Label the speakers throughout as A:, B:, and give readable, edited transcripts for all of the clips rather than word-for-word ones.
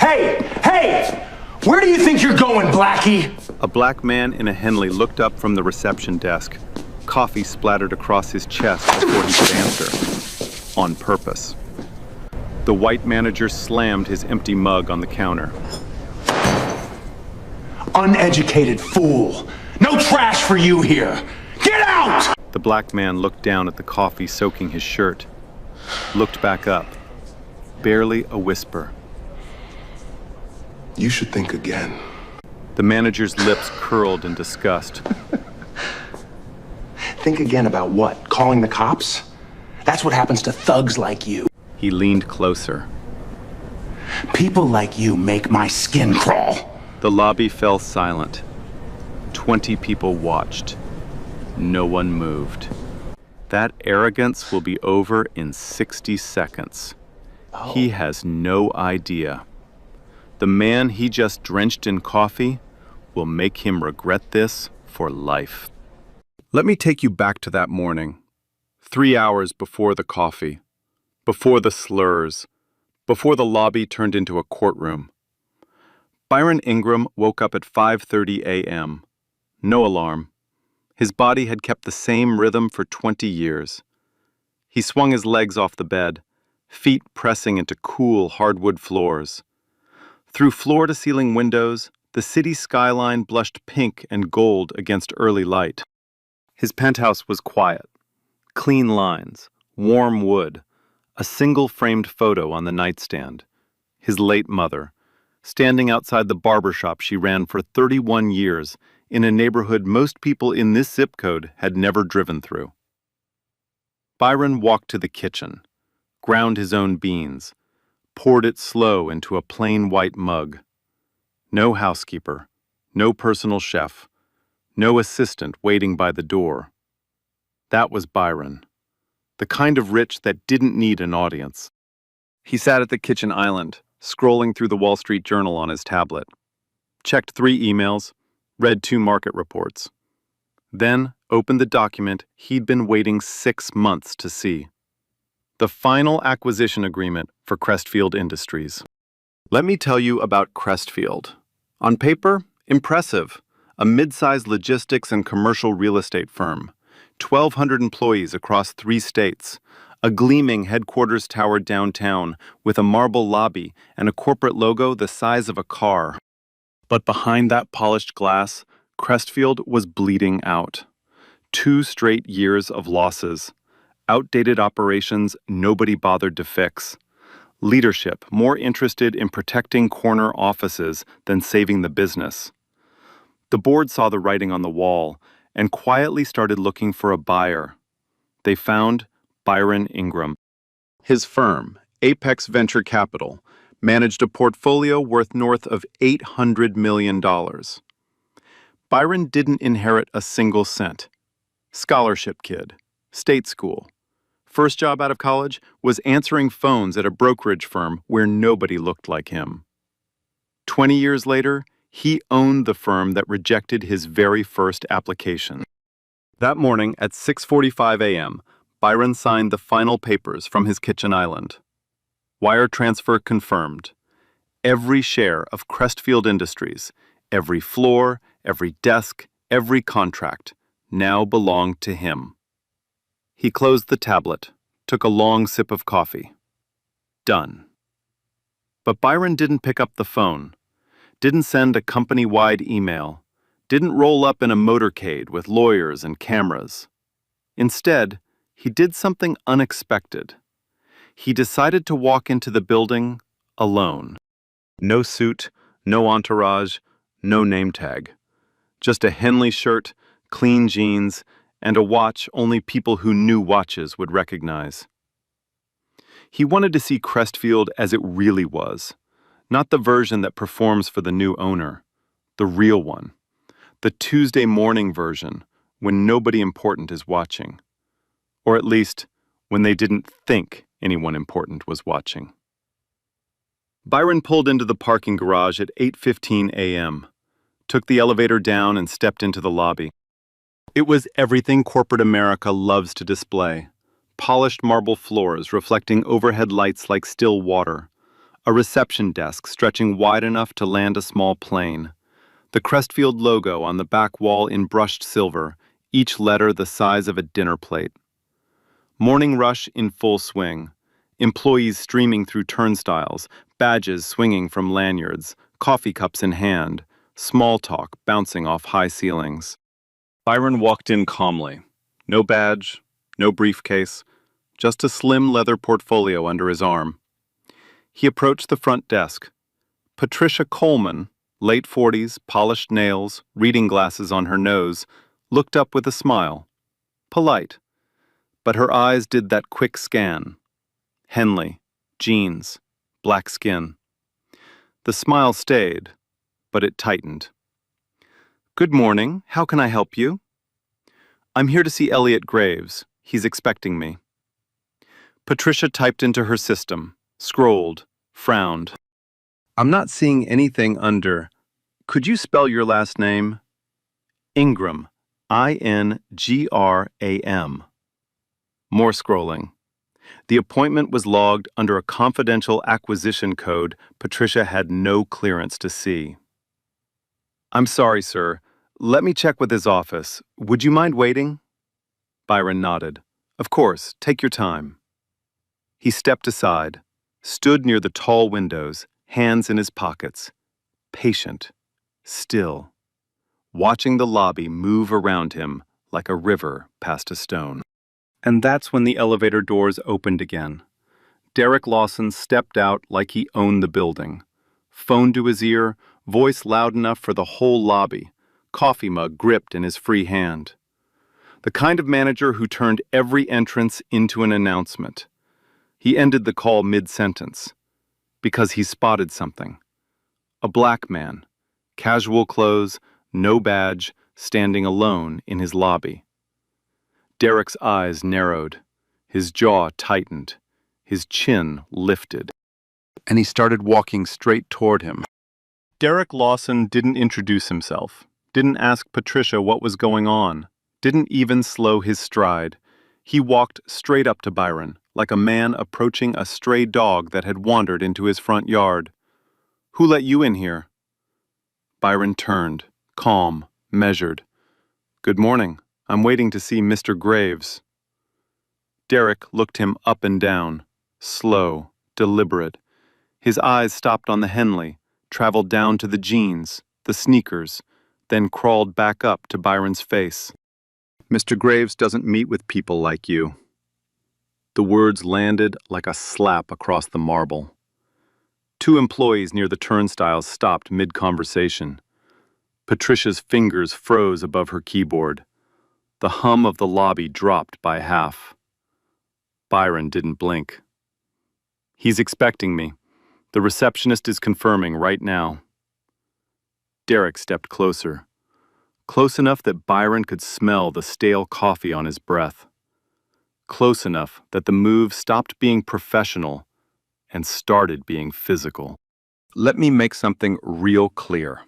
A: Hey! Hey! Where do you think you're going, Blackie?
B: A black man in a Henley looked up from the reception desk. Coffee splattered across his chest before he could answer. On purpose. The white manager slammed his empty mug on the counter.
A: Uneducated fool! No trash for you here! Get out!
B: The black man looked down at the coffee soaking his shirt. Looked back up. Barely a whisper.
C: You should think again.
B: The manager's lips curled in disgust.
A: Think again about what? Calling the cops? That's what happens to thugs like you.
B: He leaned closer.
A: People like you make my skin crawl.
B: The lobby fell silent. 20 people watched. No one moved. That arrogance will be over in 60 seconds.
A: Oh.
B: He has no idea. The man he just drenched in coffee will make him regret this for life. Let me take you back to that morning. 3 hours before the coffee, before the slurs, before the lobby turned into a courtroom. Byron Ingram woke up at 5:30 a.m. No alarm. His body had kept the same rhythm for 20 years. He swung his legs off the bed, feet pressing into cool hardwood floors. Through floor-to-ceiling windows, the city skyline blushed pink and gold against early light. His penthouse was quiet. Clean lines, warm wood, a single framed photo on the nightstand. His late mother, standing outside the barber shop she ran for 31 years in a neighborhood most people in this zip code had never driven through. Byron walked to the kitchen, ground his own beans, poured it slow into a plain white mug. No housekeeper, no personal chef, no assistant waiting by the door. That was Byron, the kind of rich that didn't need an audience. He sat at the kitchen island, scrolling through the Wall Street Journal on his tablet. Checked 3 emails, read 2 market reports. Then opened the document he'd been waiting 6 months to see. The final acquisition agreement for Crestfield Industries. Let me tell you about Crestfield. On paper, impressive. A mid-sized logistics and commercial real estate firm. 1,200 employees across 3 states. A gleaming headquarters tower downtown with a marble lobby and a corporate logo the size of a car. But behind that polished glass, Crestfield was bleeding out. 2 straight years of losses. Outdated operations nobody bothered to fix. Leadership more interested in protecting corner offices than saving the business. The board saw the writing on the wall and quietly started looking for a buyer. They found Byron Ingram. His firm, Apex Venture Capital, managed a portfolio worth north of $800 million. Byron didn't inherit a single cent. Scholarship kid, state school. First job out of college was answering phones at a brokerage firm where nobody looked like him. 20 years later, he owned the firm that rejected his very first application. That morning at 6:45 a.m., Byron signed the final papers from his kitchen island. Wire transfer confirmed. Every share of Crestfield Industries, every floor, every desk, every contract, now belonged to him. He closed the tablet, took a long sip of coffee. Done. But Byron didn't pick up the phone, didn't send a company-wide email, didn't roll up in a motorcade with lawyers and cameras. Instead, he did something unexpected. He decided to walk into the building alone. No suit, no entourage, no name tag. Just a Henley shirt, clean jeans, and a watch only people who knew watches would recognize. He wanted to see Crestfield as it really was, not the version that performs for the new owner, the real one, the Tuesday morning version when nobody important is watching, or at least when they didn't think anyone important was watching. Byron pulled into the parking garage at 8:15 a.m., took the elevator down and stepped into the lobby. It was everything corporate America loves to display. Polished marble floors reflecting overhead lights like still water. A reception desk stretching wide enough to land a small plane. The Crestfield logo on the back wall in brushed silver, each letter the size of a dinner plate. Morning rush in full swing. Employees streaming through turnstiles, badges swinging from lanyards, coffee cups in hand, small talk bouncing off high ceilings. Byron walked in calmly. No badge, no briefcase, just a slim leather portfolio under his arm. He approached the front desk. Patricia Coleman, late 40s, polished nails, reading glasses on her nose, looked up with a smile. Polite. But her eyes did that quick scan. Henley, jeans, black skin. The smile stayed, but it tightened. "Good morning. How can I help you?" "I'm here to see Elliot Graves. He's expecting me." Patricia typed into her system, scrolled, frowned. "I'm not seeing anything under. Could you spell your last name?" "Ingram. Ingram. More scrolling. The appointment was logged under a confidential acquisition code Patricia had no clearance to see. "I'm sorry, sir. Let me check with his office. Would you mind waiting?" Byron nodded. "Of course, take your time." He stepped aside, stood near the tall windows, hands in his pockets, patient, still, watching the lobby move around him like a river past a stone. And that's when the elevator doors opened again. Derek Lawson stepped out like he owned the building. Phone to his ear, voice loud enough for the whole lobby, coffee mug gripped in his free hand. The kind of manager who turned every entrance into an announcement. He ended the call mid-sentence, because he spotted something. A black man, casual clothes, no badge, standing alone in his lobby. Derek's eyes narrowed, his jaw tightened, his chin lifted, and he started walking straight toward him. Derek Lawson didn't introduce himself, didn't ask Patricia what was going on, didn't even slow his stride. He walked straight up to Byron, like a man approaching a stray dog that had wandered into his front yard. "Who let you in here?" Byron turned, calm, measured. "Good morning. I'm waiting to see Mr. Graves." Derek looked him up and down, slow, deliberate. His eyes stopped on the Henley, traveled down to the jeans, the sneakers, then crawled back up to Byron's face. "Mr. Graves doesn't meet with people like you." The words landed like a slap across the marble. Two employees near the turnstiles stopped mid-conversation. Patricia's fingers froze above her keyboard. The hum of the lobby dropped by half. Byron didn't blink. "He's expecting me. The receptionist is confirming right now." Derek stepped closer. Close enough that Byron could smell the stale coffee on his breath. Close enough that the move stopped being professional and started being physical. "Let me make something real clear.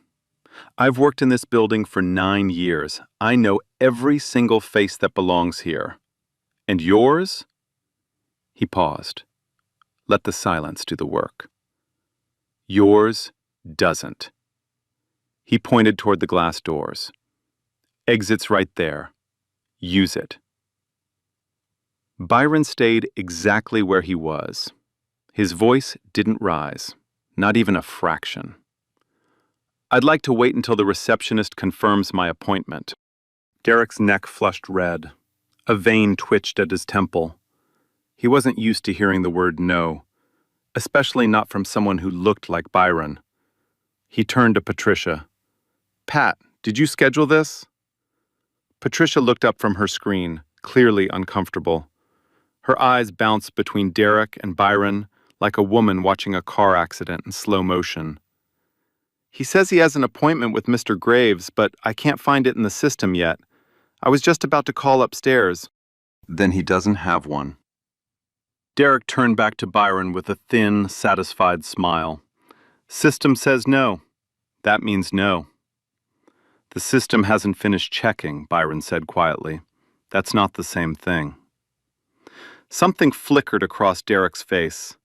B: I've worked in this building for 9 years. I know every single face that belongs here. And yours?" He paused. Let the silence do the work. "Yours doesn't." He pointed toward the glass doors. "Exit's right there. Use it." Byron stayed exactly where he was. His voice didn't rise, not even a fraction. "I'd like to wait until the receptionist confirms my appointment." Derek's neck flushed red. A vein twitched at his temple. He wasn't used to hearing the word no, especially not from someone who looked like Byron. He turned to Patricia. "Pat, did you schedule this?" Patricia looked up from her screen, clearly uncomfortable. Her eyes bounced between Derek and Byron like a woman watching a car accident in slow motion. "He says he has an appointment with Mr. Graves, but I can't find it in the system yet. I was just about to call upstairs." "Then he doesn't have one." Derek turned back to Byron with a thin, satisfied smile. "System says no. That means no." "The system hasn't finished checking," Byron said quietly. "That's not the same thing." Something flickered across Derek's face.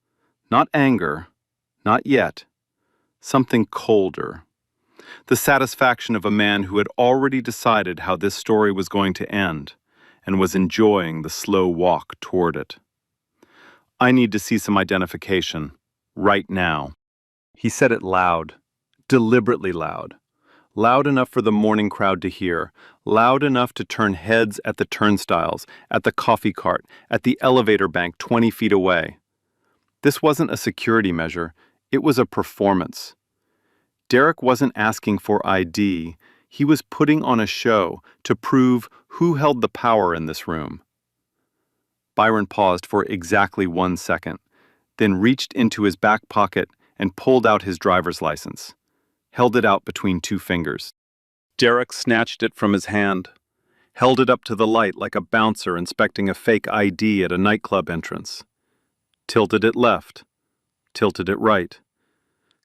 B: Not anger, Not yet. Something colder. The satisfaction of a man who had already decided how this story was going to end and was enjoying the slow walk toward it. I need to see some identification. Right now. He said it loud. Deliberately loud. Loud enough for the morning crowd to hear, loud enough to turn heads at the turnstiles, at the coffee cart, at the elevator bank 20 feet away. This wasn't a security measure, it was a performance. Derek wasn't asking for ID, he was putting on a show to prove who held the power in this room. Byron paused for exactly 1 second, then reached into his back pocket and pulled out his driver's license. Held it out between 2 fingers. Derek snatched it from his hand, held it up to the light like a bouncer inspecting a fake ID at a nightclub entrance. Tilted it left, tilted it right.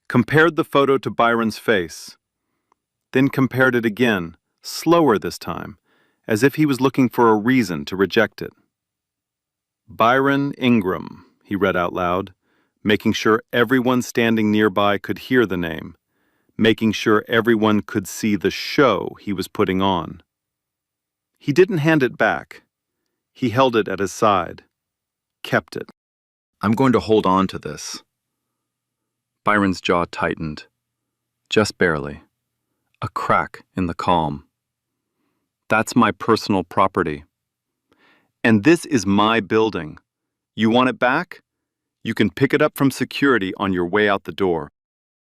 B: Compared the photo to Byron's face. Then compared it again, slower this time, as if he was looking for a reason to reject it. Byron Ingram, he read out loud, making sure everyone standing nearby could hear the name, making sure everyone could see the show he was putting on. He didn't hand it back. He held it at his side, kept it. I'm going to hold on to this. Byron's jaw tightened, just barely. A crack in the calm. That's my personal property. And this is my building. You want it back? You can pick it up from security on your way out the door.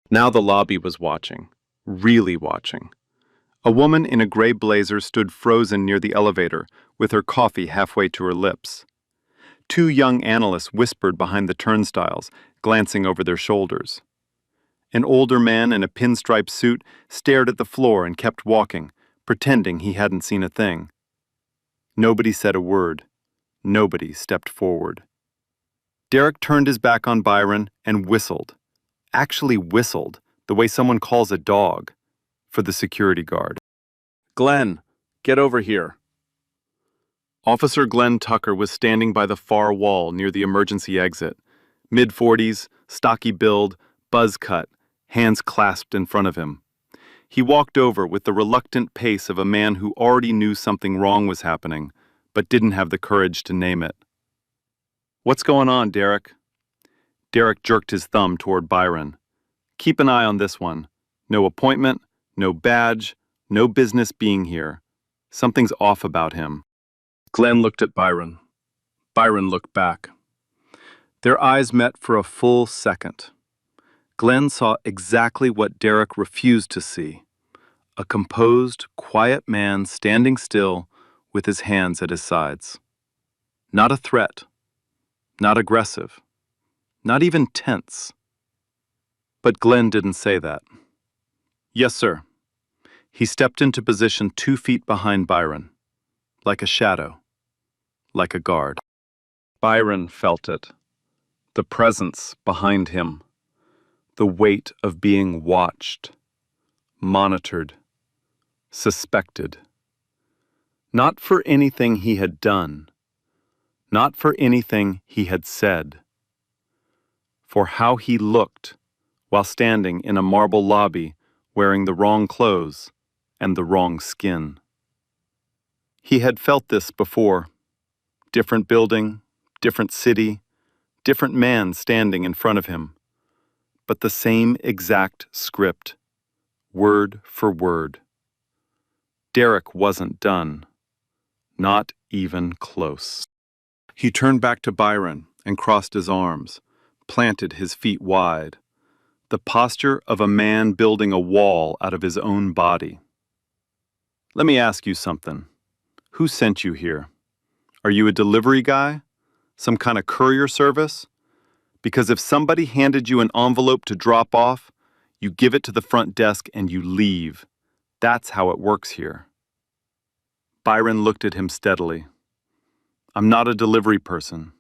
B: Now the lobby was watching, really watching. A woman in a gray blazer stood frozen near the elevator, with her coffee halfway to her lips. 2 young analysts whispered behind the turnstiles, glancing over their shoulders. An older man in a pinstripe suit stared at the floor and kept walking, pretending he hadn't seen a thing. Nobody said a word. Nobody stepped forward. Derek turned his back on Byron and whistled. Actually whistled, the way someone calls a dog, for the security guard. Glenn, get over here. Officer Glenn Tucker was standing by the far wall near the emergency exit. Mid-40s, stocky build, buzz cut, hands clasped in front of him. He walked over with the reluctant pace of a man who already knew something wrong was happening, but didn't have the courage to name it. What's going on, Derek? Derek jerked his thumb toward Byron. Keep an eye on this one. No appointment, no badge, no business being here. Something's off about him. Glenn looked at Byron. Byron looked back. Their eyes met for a full second. Glenn saw exactly what Derek refused to see. A composed, quiet man standing still with his hands at his sides. Not a threat. Not aggressive. Not even tense. But Glenn didn't say that. Yes, sir. He stepped into position 2 feet behind Byron, like a shadow, like a guard. Byron felt it. The presence behind him. The weight of being watched, monitored, suspected. Not for anything he had done. Not for anything he had said. For how he looked while standing in a marble lobby wearing the wrong clothes and the wrong skin. He had felt this before. Different building, different city, different man standing in front of him. But the same exact script, word for word. Derek wasn't done. Not even close. He turned back to Byron and crossed his arms, planted his feet wide. The posture of a man building a wall out of his own body. Let me ask you something. Who sent you here? Are you a delivery guy? Some kind of courier service? Because if somebody handed you an envelope to drop off, you give it to the front desk and you leave. That's how it works here. Byron looked at him steadily. I'm not a delivery person.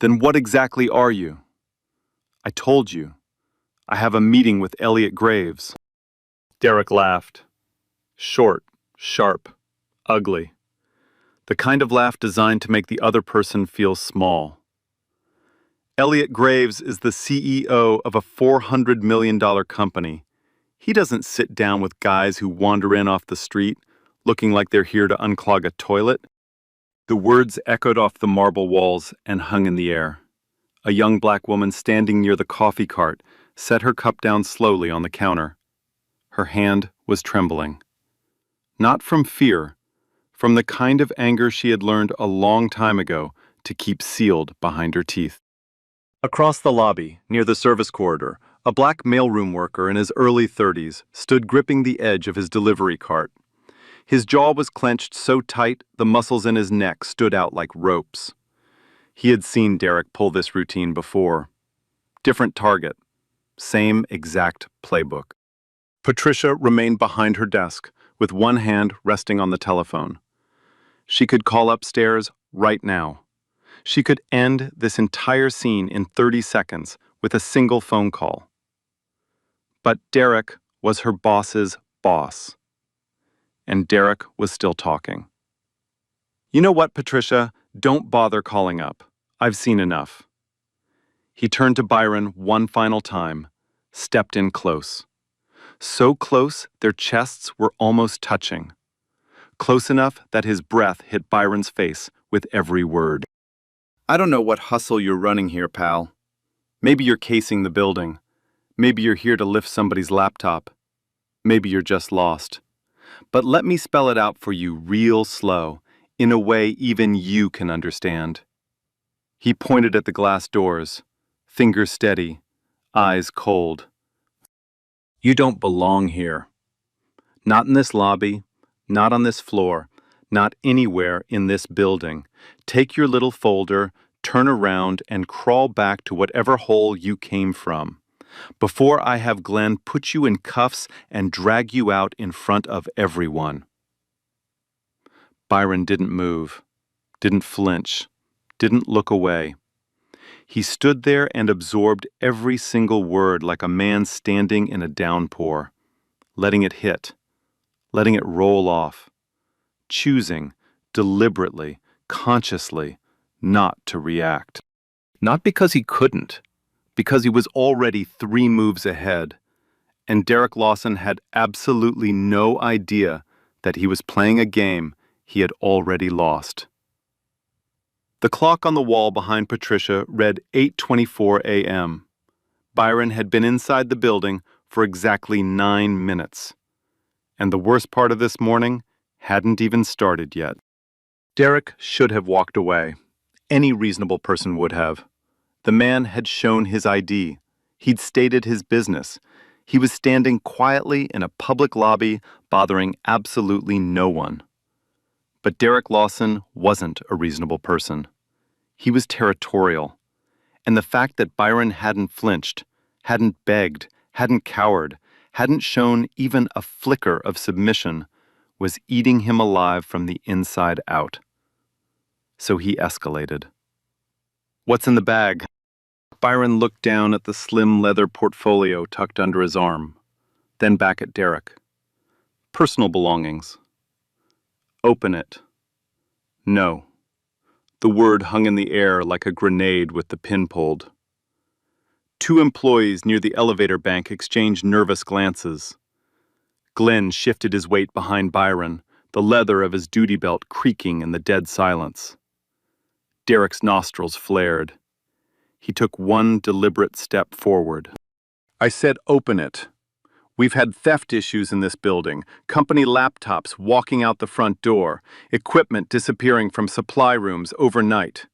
B: Then what exactly are you? I told you. I have a meeting with Elliot Graves. Derek laughed. Short, sharp, ugly. The kind of laugh designed to make the other person feel small. Elliot Graves is the CEO of a $400 million company. He doesn't sit down with guys who wander in off the street, looking like they're here to unclog a toilet. The words echoed off the marble walls and hung in the air. A young black woman standing near the coffee cart set her cup down slowly on the counter. Her hand was trembling. Not from fear, from the kind of anger she had learned a long time ago to keep sealed behind her teeth. Across the lobby, near the service corridor, a black mailroom worker in his early 30s stood gripping the edge of his delivery cart. His jaw was clenched so tight the muscles in his neck stood out like ropes. He had seen Derek pull this routine before. Different target, same exact playbook. Patricia remained behind her desk, with one hand resting on the telephone. She could call upstairs right now. She could end this entire scene in 30 seconds with a single phone call. But Derek was her boss's boss. And Derek was still talking. "You know what, Patricia? Don't bother calling up. I've seen enough." He turned to Byron one final time, stepped in close. So close their chests were almost touching. Close enough that his breath hit Byron's face with every word. "I don't know what hustle you're running here, pal. Maybe you're casing the building. Maybe you're here to lift somebody's laptop. Maybe you're just lost. But let me spell it out for you real slow, in a way even you can understand." He pointed at the glass doors, fingers steady, eyes cold. "You don't belong here. Not in this lobby, not on this floor, not anywhere in this building. Take your little folder, turn around, and crawl back to whatever hole you came from, before I have Glenn put you in cuffs and drag you out in front of everyone." Byron didn't move, didn't flinch, didn't look away. He stood there and absorbed every single word like a man standing in a downpour, letting it hit, letting it roll off, choosing, deliberately, consciously, not to react. Not because he couldn't, because he was already 3 moves ahead, and Derek Lawson had absolutely no idea that he was playing a game he had already lost. The clock on the wall behind Patricia read 8:24 a.m. Byron had been inside the building for exactly 9 minutes. And the worst part of this morning hadn't even started yet. Derek should have walked away. Any reasonable person would have. The man had shown his ID. He'd stated his business. He was standing quietly in a public lobby, bothering absolutely no one. But Derek Lawson wasn't a reasonable person. He was territorial. And the fact that Byron hadn't flinched, hadn't begged, hadn't cowered, hadn't shown even a flicker of submission was eating him alive from the inside out. So he escalated. "What's in the bag?" Byron looked down at the slim leather portfolio tucked under his arm, then back at Derek. "Personal belongings." "Open it." "No." The word hung in the air like a grenade with the pin pulled. 2 employees near the elevator bank exchanged nervous glances. Glenn shifted his weight behind Byron, the leather of his duty belt creaking in the dead silence. Derek's nostrils flared. He took one deliberate step forward. "I said open it. We've had theft issues in this building, company laptops walking out the front door, equipment disappearing from supply rooms overnight.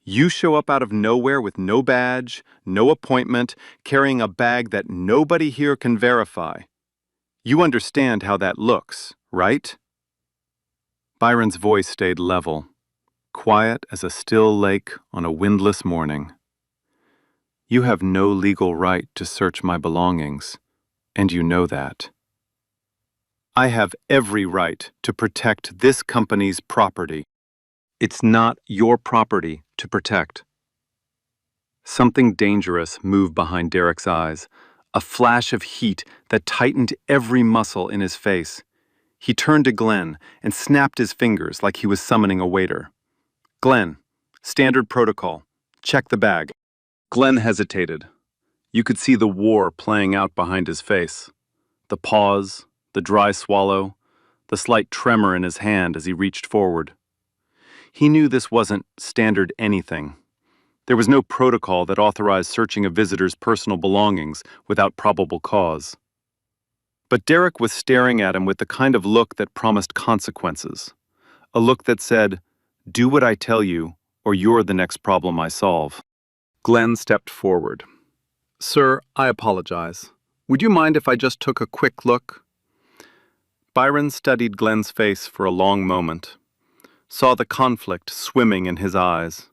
B: You show up out of nowhere with no badge, no appointment, carrying a bag that nobody here can verify. You understand how that looks, right?" Byron's voice stayed level, quiet as a still lake on a windless morning. "You have no legal right to search my belongings, and you know that. I have every right to protect this company's property. It's not your property to protect." Something dangerous moved behind Derek's eyes, a flash of heat that tightened every muscle in his face. He turned to Glenn and snapped his fingers like he was summoning a waiter. "Glenn, standard protocol. Check the bag." Glenn hesitated. You could see the war playing out behind his face. The pause, the dry swallow, the slight tremor in his hand as he reached forward. He knew this wasn't standard anything. There was no protocol that authorized searching a visitor's personal belongings without probable cause. But Derek was staring at him with the kind of look that promised consequences. A look that said, "Do what I tell you, or you're the next problem I solve." Glenn stepped forward. "Sir, I apologize. Would you mind if I just took a quick look?" Byron studied Glenn's face for a long moment, saw the conflict swimming in his eyes,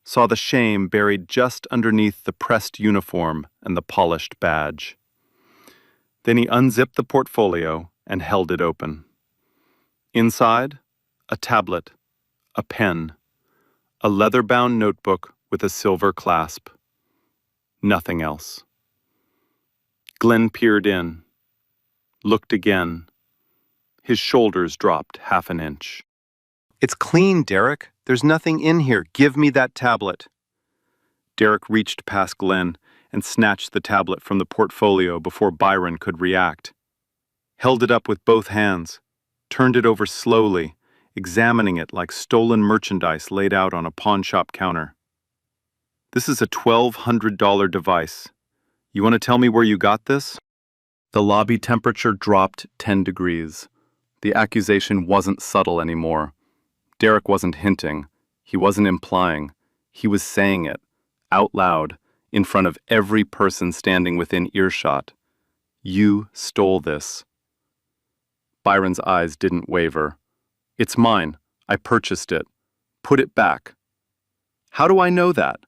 B: saw the shame buried just underneath the pressed uniform and the polished badge. Then he unzipped the portfolio and held it open. Inside, a tablet, a pen, a leather-bound notebook with a silver clasp. Nothing else. Glenn peered in, looked again. His shoulders dropped half an inch. "It's clean, Derek. There's nothing in here. Give me that tablet." Derek reached past Glenn and snatched the tablet from the portfolio before Byron could react. Held it up with both hands, turned it over slowly, examining it like stolen merchandise laid out on a pawnshop counter. "This is a $1,200 device. You want to tell me where you got this?" The lobby temperature dropped 10 degrees. The accusation wasn't subtle anymore. Derek wasn't hinting. He wasn't implying. He was saying it, out loud, in front of every person standing within earshot. "You stole this." Byron's eyes didn't waver. "It's mine. I purchased it. Put it back." "How do I know that?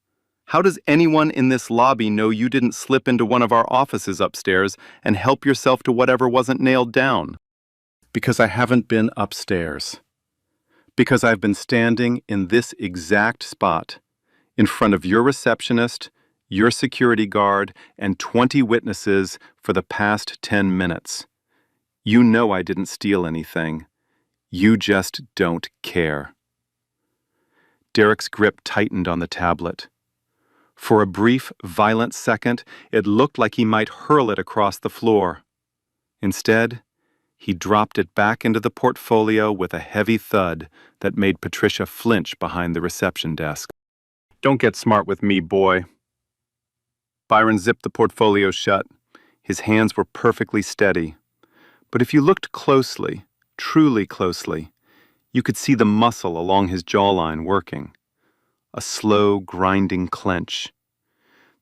B: How does anyone in this lobby know you didn't slip into one of our offices upstairs and help yourself to whatever wasn't nailed down?" "Because I haven't been upstairs. Because I've been standing in this exact spot, in front of your receptionist, your security guard, and 20 witnesses for the past 10 minutes. You know I didn't steal anything. You just don't care." Derek's grip tightened on the tablet. For a brief, violent second, it looked like he might hurl it across the floor. Instead, he dropped it back into the portfolio with a heavy thud that made Patricia flinch behind the reception desk. "Don't get smart with me, boy." Byron zipped the portfolio shut. His hands were perfectly steady. But if you looked closely, truly closely, you could see the muscle along his jawline working. A slow, grinding clench.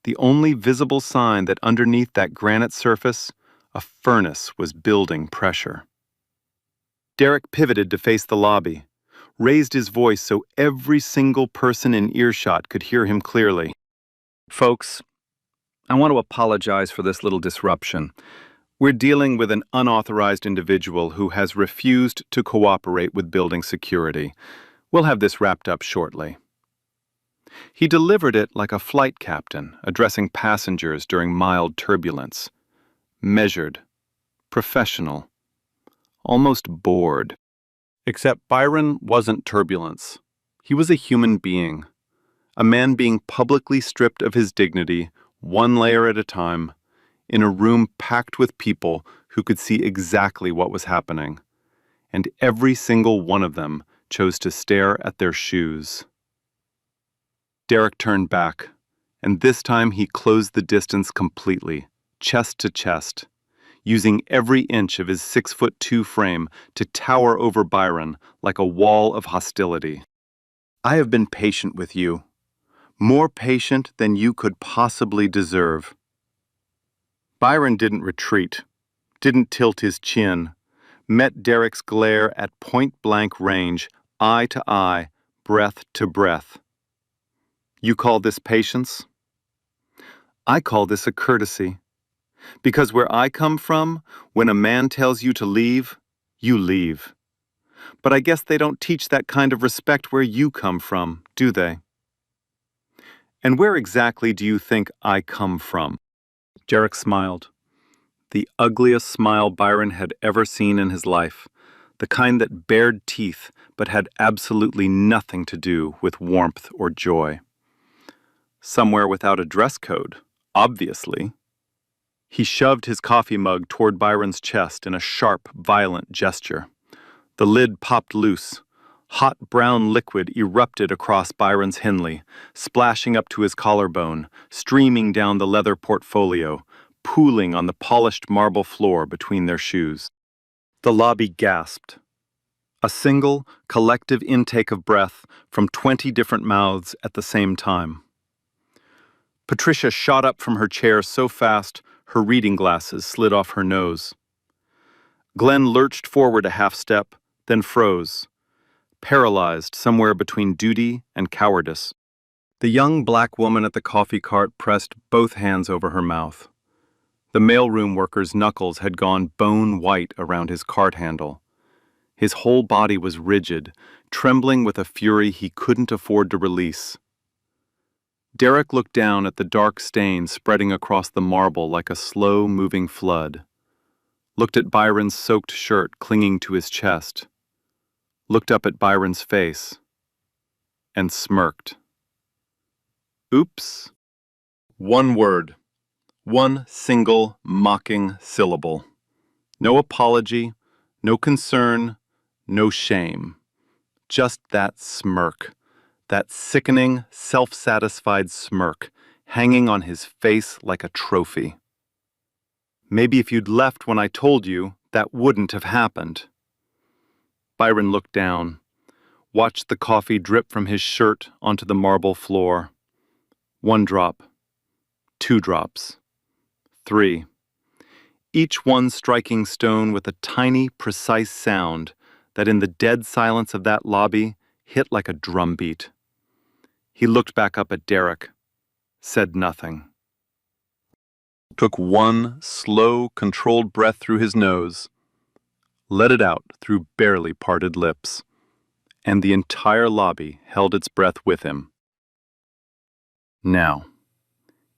B: The only visible sign that underneath that granite surface, a furnace was building pressure. Derek pivoted to face the lobby, raised his voice so every single person in earshot could hear him clearly. "Folks, I want to apologize for this little disruption. We're dealing with an unauthorized individual who has refused to cooperate with building security. We'll have this wrapped up shortly." He delivered it like a flight captain addressing passengers during mild turbulence. Measured, professional, almost bored. Except Byron wasn't turbulence. He was a human being. A man being publicly stripped of his dignity, one layer at a time, in a room packed with people who could see exactly what was happening. And every single one of them chose to stare at their shoes. Derek turned back, and this time he closed the distance completely, chest to chest, using every inch of his 6'2" frame to tower over Byron like a wall of hostility. "I have been patient with you, more patient than you could possibly deserve." Byron didn't retreat, didn't tilt his chin, met Derek's glare at point-blank range, eye to eye, breath to breath. "You call this patience? I call this a courtesy. Because where I come from, when a man tells you to leave, you leave. But I guess they don't teach that kind of respect where you come from, do they?" "And where exactly do you think I come from?" Derek smiled. The ugliest smile Byron had ever seen in his life. The kind that bared teeth but had absolutely nothing to do with warmth or joy. Somewhere without a dress code, obviously. He shoved his coffee mug toward Byron's chest in a sharp, violent gesture. The lid popped loose. Hot brown liquid erupted across Byron's Henley, splashing up to his collarbone, streaming down the leather portfolio, pooling on the polished marble floor between their shoes. The lobby gasped. A single, collective intake of breath from 20 different mouths at the same time. Patricia shot up from her chair so fast her reading glasses slid off her nose. Glenn lurched forward a half step, then froze, paralyzed somewhere between duty and cowardice. The young black woman at the coffee cart pressed both hands over her mouth. The mailroom worker's knuckles had gone bone white around his cart handle. His whole body was rigid, trembling with a fury he couldn't afford to release. Derek looked down at the dark stain spreading across the marble like a slow-moving flood. Looked at Byron's soaked shirt clinging to his chest. Looked up at Byron's face. And smirked. Oops. One word. One single, mocking syllable. No apology, no concern, no shame. Just that smirk. That sickening, self-satisfied smirk, hanging on his face like a trophy. Maybe if you'd left when I told you, that wouldn't have happened. Byron looked down, watched the coffee drip from his shirt onto the marble floor. 1 drop, 2 drops, 3. Each one striking stone with a tiny, precise sound that in the dead silence of that lobby hit like a drumbeat. He looked back up at Derek, said nothing. Took one slow, controlled breath through his nose, let it out through barely parted lips, and the entire lobby held its breath with him. Now,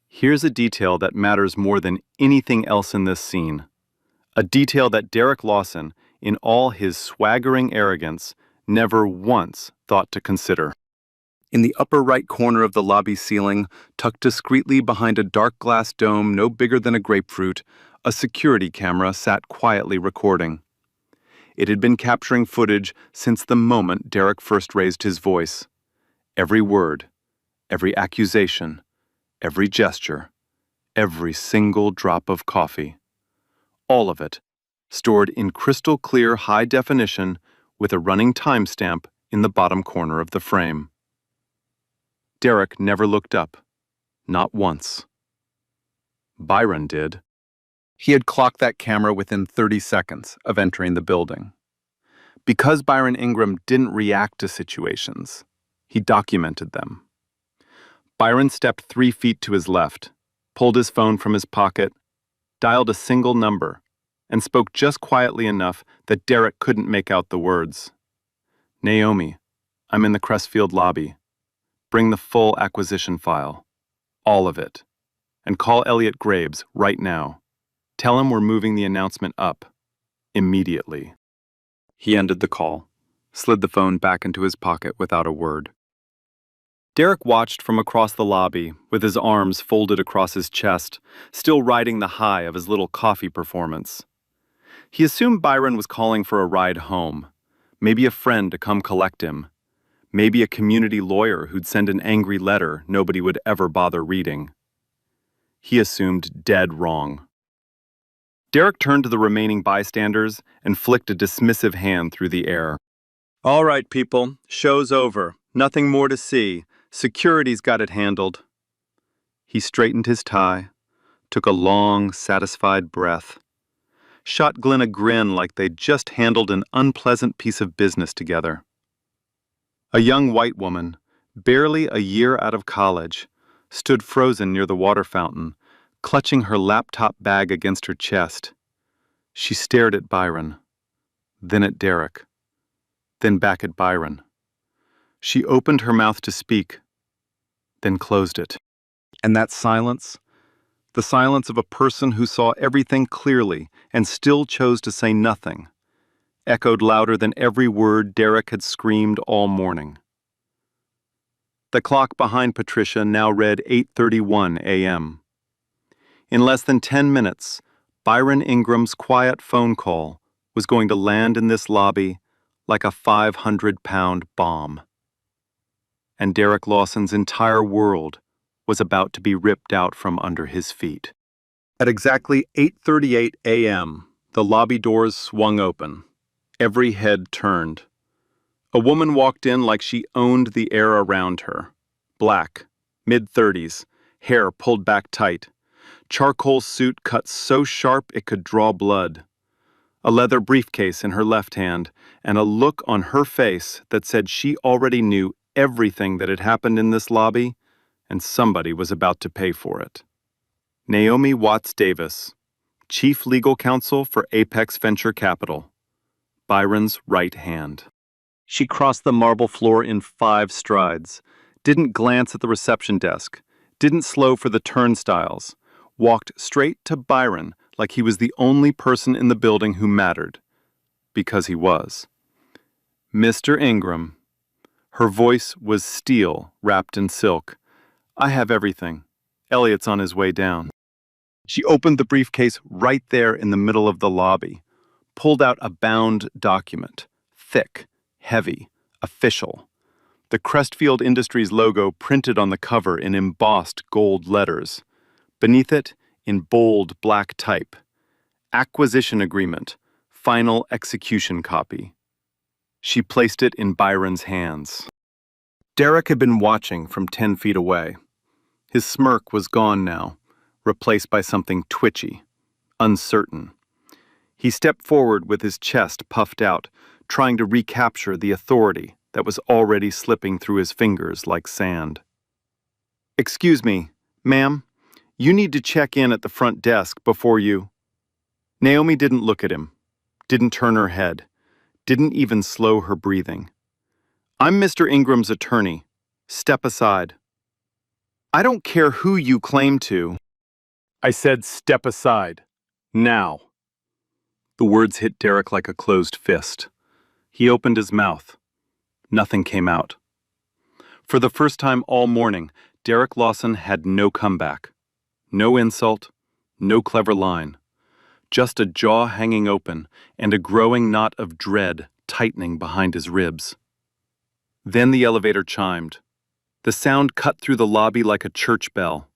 B: here's a detail that matters more than anything else in this scene. A detail that Derek Lawson, in all his swaggering arrogance, never once thought to consider. In the upper right corner of the lobby ceiling, tucked discreetly behind a dark glass dome no bigger than a grapefruit, a security camera sat quietly recording. It had been capturing footage since the moment Derek first raised his voice. Every word, every accusation, every gesture, every single drop of coffee. All of it, stored in crystal clear high definition with a running timestamp in the bottom corner of the frame. Derek never looked up, not once. Byron did. He had clocked that camera within 30 seconds of entering the building. Because Byron Ingram didn't react to situations, he documented them. Byron stepped 3 feet to his left, pulled his phone from his pocket, dialed a single number, and spoke just quietly enough that Derek couldn't make out the words. Naomi, I'm in the Crestfield lobby. Bring the full acquisition file. All of it. And call Elliot Graves right now. Tell him we're moving the announcement up. Immediately. He ended the call, slid the phone back into his pocket without a word. Derek watched from across the lobby, with his arms folded across his chest, still riding the high of his little coffee performance. He assumed Byron was calling for a ride home, maybe a friend to come collect him, maybe a community lawyer who'd send an angry letter nobody would ever bother reading. He assumed dead wrong. Derek turned to the remaining bystanders and flicked a dismissive hand through the air. All right, people, show's over. Nothing more to see. Security's got it handled. He straightened his tie, took a long, satisfied breath, shot Glenn a grin like they'd just handled an unpleasant piece of business together. A young white woman, barely a year out of college, stood frozen near the water fountain, clutching her laptop bag against her chest. She stared at Byron, then at Derek, then back at Byron. She opened her mouth to speak, then closed it. And that silence, the silence of a person who saw everything clearly and still chose to say nothing, echoed louder than every word Derek had screamed all morning. The clock behind Patricia now read 8:31 a.m. In less than 10 minutes, Byron Ingram's quiet phone call was going to land in this lobby like a 500-pound bomb. And Derek Lawson's entire world was about to be ripped out from under his feet. At exactly 8:38 a.m., the lobby doors swung open. Every head turned. A woman walked in like she owned the air around her. Black, mid-30s, hair pulled back tight. Charcoal suit cut so sharp it could draw blood. A leather briefcase in her left hand, and a look on her face that said she already knew everything that had happened in this lobby, and somebody was about to pay for it. Naomi Watts Davis, Chief Legal Counsel for Apex Venture Capital, Byron's right hand. She crossed the marble floor in 5 strides, didn't glance at the reception desk, didn't slow for the turnstiles, walked straight to Byron like he was the only person in the building who mattered, because he was. Mr. Ingram. Her voice was steel wrapped in silk. I have everything. Elliot's on his way down. She opened the briefcase right there in the middle of the lobby, pulled out a bound document, thick, heavy, official. The Crestfield Industries logo printed on the cover in embossed gold letters. Beneath it, in bold black type, Acquisition Agreement, Final Execution Copy. She placed it in Byron's hands. Derek had been watching from 10 feet away. His smirk was gone now, replaced by something twitchy, uncertain. He stepped forward with his chest puffed out, trying to recapture the authority that was already slipping through his fingers like sand. Excuse me, ma'am, you need to check in at the front desk before you... Naomi didn't look at him, didn't turn her head, didn't even slow her breathing. I'm Mr. Ingram's attorney. Step aside. I don't care who you claim to. I said step aside. Now. The words hit Derek like a closed fist. He opened his mouth. Nothing came out. For the first time all morning, Derek Lawson had no comeback. No insult, no clever line. Just a jaw hanging open and a growing knot of dread tightening behind his ribs. Then the elevator chimed. The sound cut through the lobby like a church bell.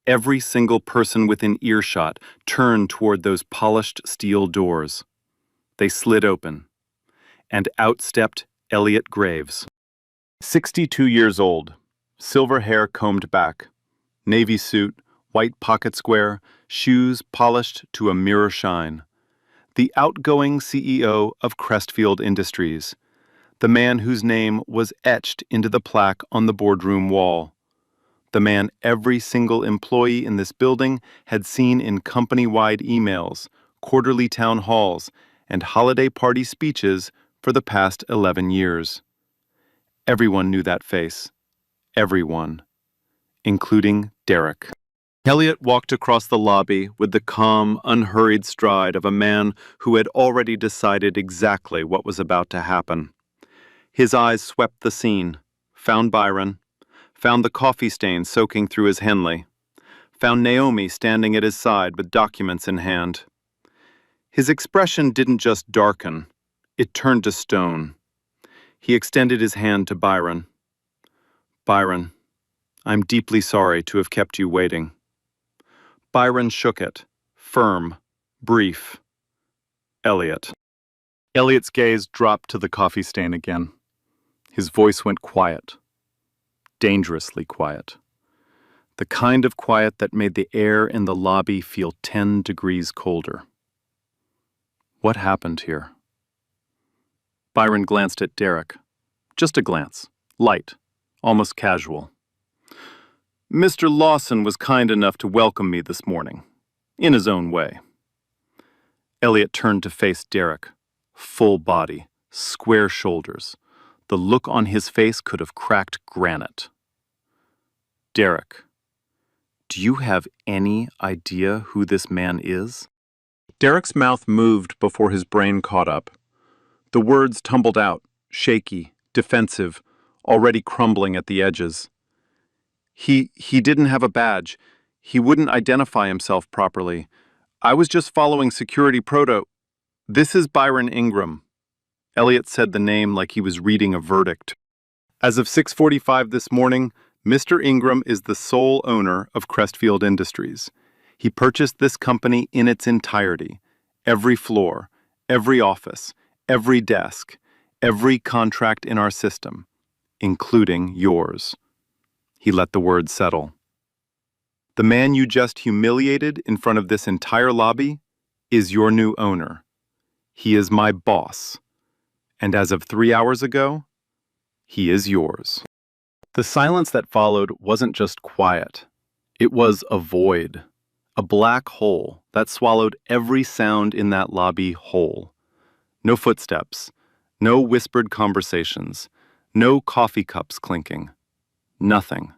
B: Every single person within earshot turned toward those polished steel doors. They slid open, and out stepped Elliot Graves. 62 years old, silver hair combed back, navy suit, white pocket square, shoes polished to a mirror shine. The outgoing CEO of Crestfield Industries, the man whose name was etched into the plaque on the boardroom wall. The man every single employee in this building had seen in company-wide emails, quarterly town halls, and holiday party speeches for the past 11 years. Everyone knew that face. Everyone. Including Derek. Elliot walked across the lobby with the calm, unhurried stride of a man who had already decided exactly what was about to happen. His eyes swept the scene, found Byron, found the coffee stain soaking through his Henley, found Naomi standing at his side with documents in hand. His expression didn't just darken, it turned to stone. He extended his hand to Byron. Byron, I'm deeply sorry to have kept you waiting. Byron shook it, firm, brief. Elliot. Elliot's gaze dropped to the coffee stain again. His voice went quiet. Dangerously quiet. The kind of quiet that made the air in the lobby feel 10 degrees colder. What happened here? Byron glanced at Derek. Just a glance. Light. Almost casual. Mr. Lawson was kind enough to welcome me this morning. In his own way. Elliot turned to face Derek. Full body. Square shoulders. The look on his face could have cracked granite. Derek, do you have any idea who this man is? Derek's mouth moved before his brain caught up. The words tumbled out, shaky, defensive, already crumbling at the edges. He didn't have a badge. He wouldn't identify himself properly. I was just following security proto. This is Byron Ingram. Elliot said the name like he was reading a verdict. As of 6:45 this morning, Mr. Ingram is the sole owner of Crestfield Industries. He purchased this company in its entirety. Every floor, every office, every desk, every contract in our system, including yours. He let the words settle. The man you just humiliated in front of this entire lobby is your new owner. He is my boss. And as of 3 hours ago, he is yours. The silence that followed wasn't just quiet. It was a void, a black hole that swallowed every sound in that lobby whole. No footsteps, no whispered conversations, no coffee cups clinking. Nothing.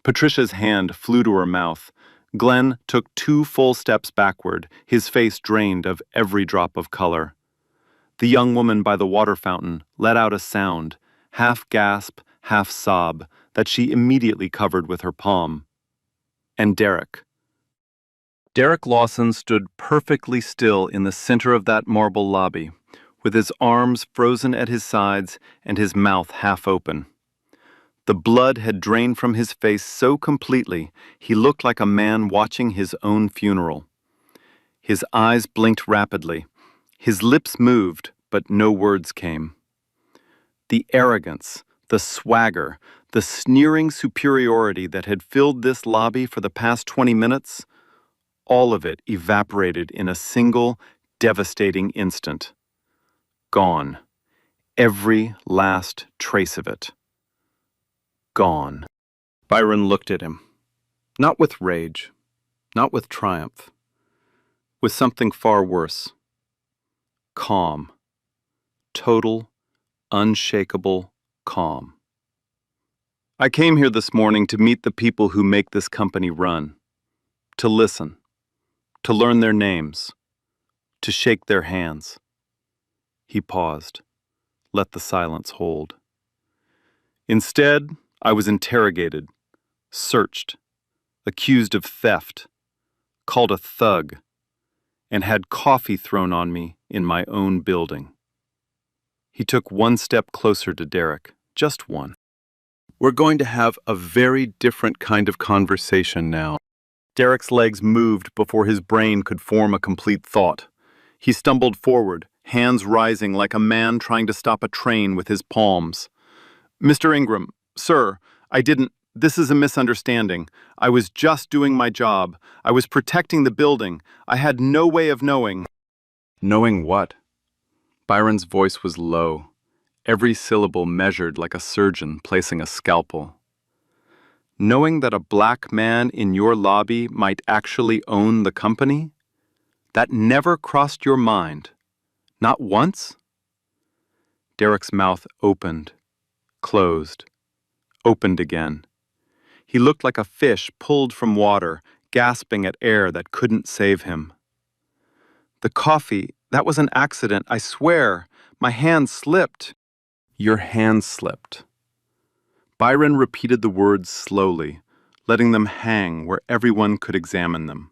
B: Patricia's hand flew to her mouth. Glenn took 2 full steps backward, his face drained of every drop of color. The young woman by the water fountain let out a sound, half gasp, half sob, that she immediately covered with her palm. And Derek. Derek Lawson stood perfectly still in the center of that marble lobby, with his arms frozen at his sides and his mouth half open. The blood had drained from his face so completely, he looked like a man watching his own funeral. His eyes blinked rapidly. His lips moved, but no words came. The arrogance, the swagger, the sneering superiority that had filled this lobby for the past 20 minutes, all of it evaporated in a single, devastating instant. Gone. Every last trace of it. Gone. Byron looked at him. Not with rage, not with triumph, with something far worse. Calm. Total, unshakable calm. I came here this morning to meet the people who make this company run, to listen, to learn their names, to shake their hands. He paused, let the silence hold. Instead, I was interrogated, searched, accused of theft, called a thug, and had coffee thrown on me in my own building. He took 1 step closer to Derek, just one. We're going to have a very different kind of conversation now. Derek's legs moved before his brain could form a complete thought. He stumbled forward, hands rising like a man trying to stop a train with his palms. Mr. Ingram, sir, this is a misunderstanding. I was just doing my job. I was protecting the building. I had no way of knowing. Knowing what? Byron's voice was low, every syllable measured like a surgeon placing a scalpel. Knowing that a black man in your lobby might actually own the company? That never crossed your mind? Not once? Derek's mouth opened, closed, opened again. He looked like a fish pulled from water, gasping at air that couldn't save him. The coffee, that was an accident, I swear. My hand slipped. Your hand slipped. Byron repeated the words slowly, letting them hang where everyone could examine them.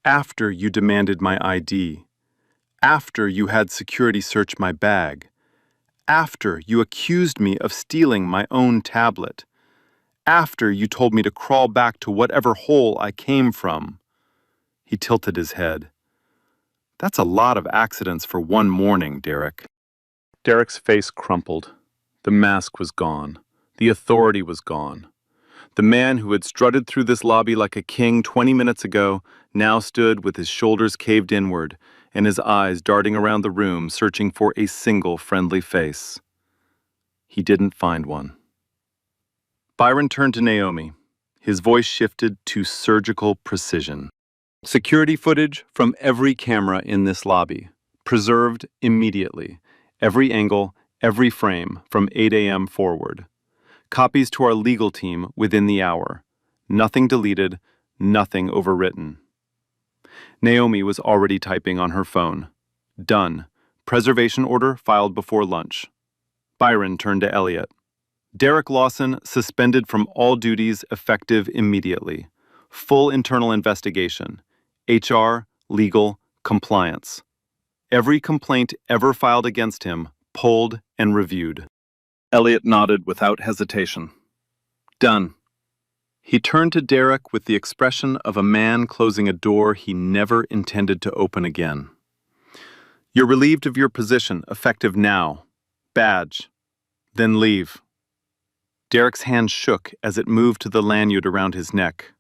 B: After you demanded my ID. After you had security search my bag. After you accused me of stealing my own tablet. After you told me to crawl back to whatever hole I came from. He tilted his head. That's a lot of accidents for one morning, Derek. Derek's face crumpled. The mask was gone. The authority was gone. The man who had strutted through this lobby like a king 20 minutes ago now stood with his shoulders caved inward and his eyes darting around the room searching for a single friendly face. He didn't find one. Byron turned to Naomi. His voice shifted to surgical precision. Security footage from every camera in this lobby, preserved immediately. Every angle, every frame, from 8 a.m. forward. Copies to our legal team within the hour. Nothing deleted, nothing overwritten. Naomi was already typing on her phone. Done. Preservation order filed before lunch. Byron turned to Elliot. Derek Lawson suspended from all duties effective immediately. Full internal investigation. HR, legal, compliance. Every complaint ever filed against him, pulled and reviewed. Elliot nodded without hesitation. Done. He turned to Derek with the expression of a man closing a door he never intended to open again. You're relieved of your position, effective now. Badge. Then leave. Derek's hand shook as it moved to the lanyard around his neck.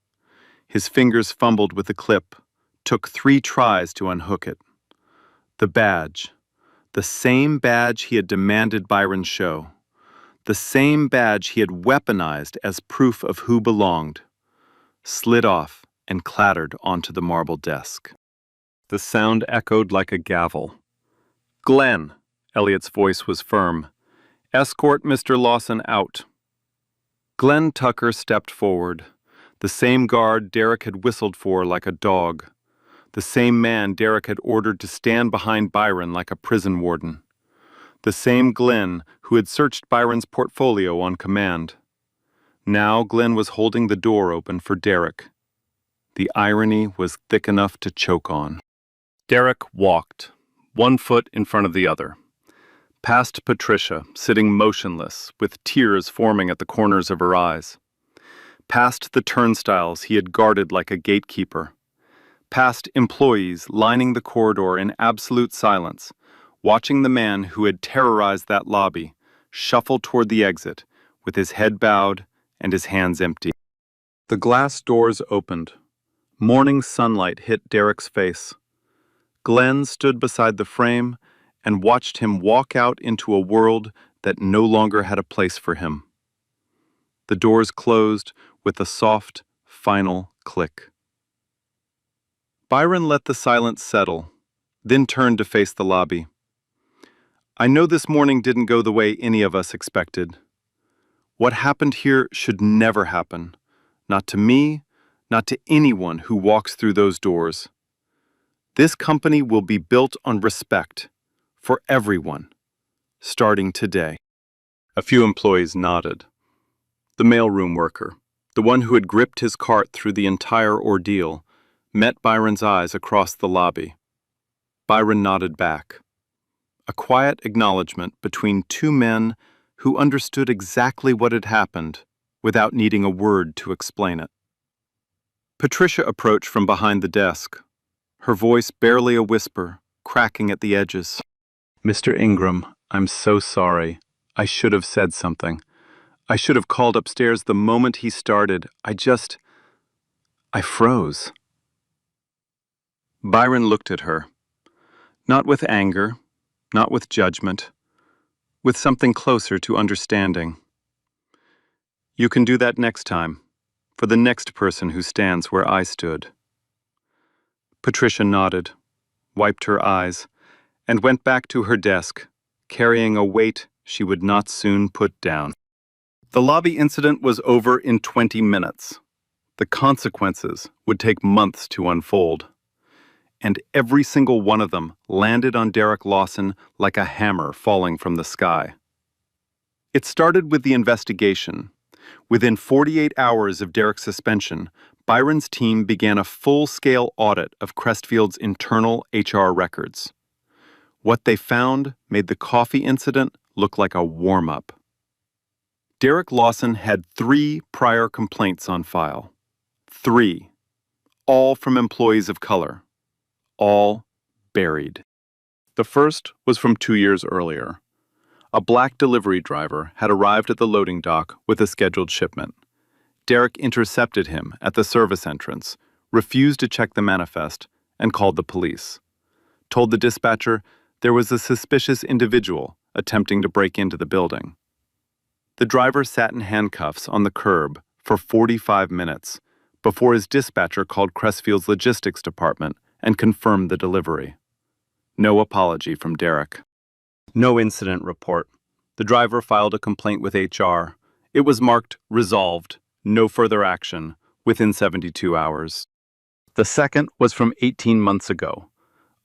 B: His fingers fumbled with the clip, took 3 tries to unhook it. The badge. The same badge he had demanded Byron show. The same badge he had weaponized as proof of who belonged. Slid off and clattered onto the marble desk. The sound echoed like a gavel. Glenn, Elliot's voice was firm. Escort Mr. Lawson out. Glenn Tucker stepped forward. The same guard Derek had whistled for like a dog. The same man Derek had ordered to stand behind Byron like a prison warden. The same Glenn who had searched Byron's portfolio on command. Now Glenn was holding the door open for Derek. The irony was thick enough to choke on. Derek walked, 1 foot in front of the other. Past Patricia, sitting motionless, with tears forming at the corners of her eyes. Past the turnstiles he had guarded like a gatekeeper. Past employees lining the corridor in absolute silence, watching the man who had terrorized that lobby shuffle toward the exit with his head bowed and his hands empty. The glass doors opened. Morning sunlight hit Derek's face. Glenn stood beside the frame and watched him walk out into a world that no longer had a place for him. The doors closed with a soft, final click. Byron let the silence settle, then turned to face the lobby. I know this morning didn't go the way any of us expected. What happened here should never happen. Not to me, not to anyone who walks through those doors. This company will be built on respect for everyone, starting today. A few employees nodded. The mailroom worker, the one who had gripped his cart through the entire ordeal, met Byron's eyes across the lobby. Byron nodded back. A quiet acknowledgement between 2 men who understood exactly what had happened without needing a word to explain it. Patricia approached from behind the desk, her voice barely a whisper, cracking at the edges. Mr. Ingram, I'm so sorry. I should have said something. I should have called upstairs the moment he started. I froze. Byron looked at her. Not with anger, not with judgment, with something closer to understanding. You can do that next time, for the next person who stands where I stood. Patricia nodded, wiped her eyes, and went back to her desk, carrying a weight she would not soon put down. The lobby incident was over in 20 minutes. The consequences would take months to unfold. And every single one of them landed on Derek Lawson like a hammer falling from the sky. It started with the investigation. Within 48 hours of Derek's suspension, Byron's team began a full-scale audit of Crestfield's internal HR records. What they found made the coffee incident look like a warm-up. Derek Lawson had 3 prior complaints on file. 3. All from employees of color. All buried. The first was from 2 years earlier. A black delivery driver had arrived at the loading dock with a scheduled shipment. Derek intercepted him at the service entrance, refused to check the manifest, and called the police. Told the dispatcher there was a suspicious individual attempting to break into the building. The driver sat in handcuffs on the curb for 45 minutes before his dispatcher called Crestfield's logistics department and confirmed the delivery. No apology from Derek. No incident report. The driver filed a complaint with HR. It was marked resolved, no further action, within 72 hours. The second was from 18 months ago.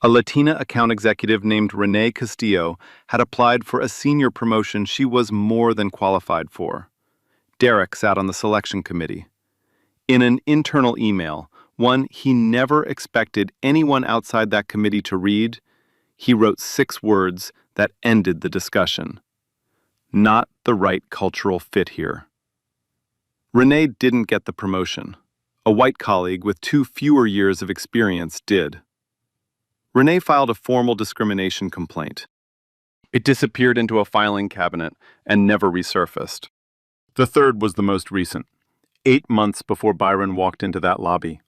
B: A Latina account executive named Renee Castillo had applied for a senior promotion she was more than qualified for. Derek sat on the selection committee. In an internal email, one he never expected anyone outside that committee to read, he wrote 6 words that ended the discussion. Not the right cultural fit here. Renee didn't get the promotion. A white colleague with 2 fewer years of experience did. Renee filed a formal discrimination complaint. It disappeared into a filing cabinet and never resurfaced. The third was the most recent, 8 months before Byron walked into that lobby.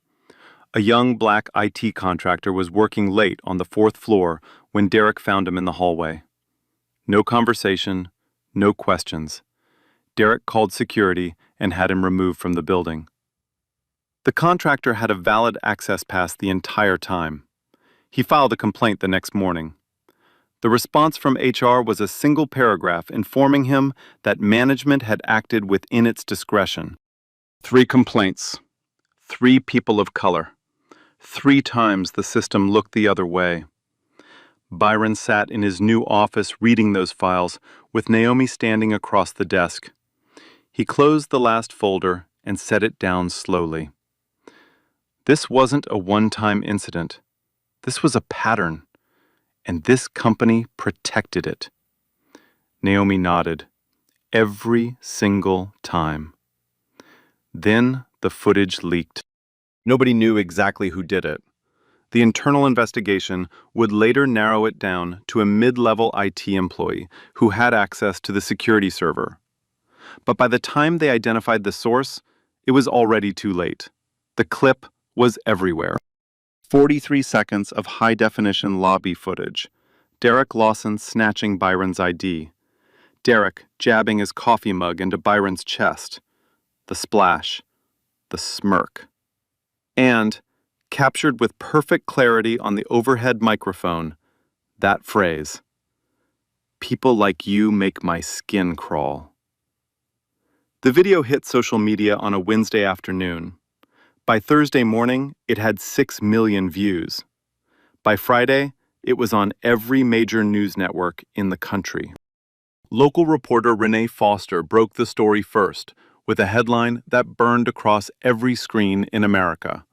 B: A young black IT contractor was working late on the 4th floor when Derek found him in the hallway. No conversation, no questions. Derek called security and had him removed from the building. The contractor had a valid access pass the entire time. He filed a complaint the next morning. The response from HR was a single paragraph informing him that management had acted within its discretion. 3 complaints, 3 people of color. 3 times the system looked the other way. Byron sat in his new office reading those files with Naomi standing across the desk. He closed the last folder and set it down slowly. This wasn't a one-time incident. This was a pattern, and this company protected it. Naomi nodded. Every single time. Then the footage leaked. Nobody knew exactly who did it. The internal investigation would later narrow it down to a mid-level IT employee who had access to the security server. But by the time they identified the source, it was already too late. The clip was everywhere. 43 seconds of high-definition lobby footage. Derek Lawson snatching Byron's ID. Derek jabbing his coffee mug into Byron's chest. The splash. The smirk. And, captured with perfect clarity on the overhead microphone, that phrase. People like you make my skin crawl. The video hit social media on a Wednesday afternoon. By Thursday morning, it had 6 million views. By Friday, it was on every major news network in the country. Local reporter Renee Foster broke the story first, with a headline that burned across every screen in America.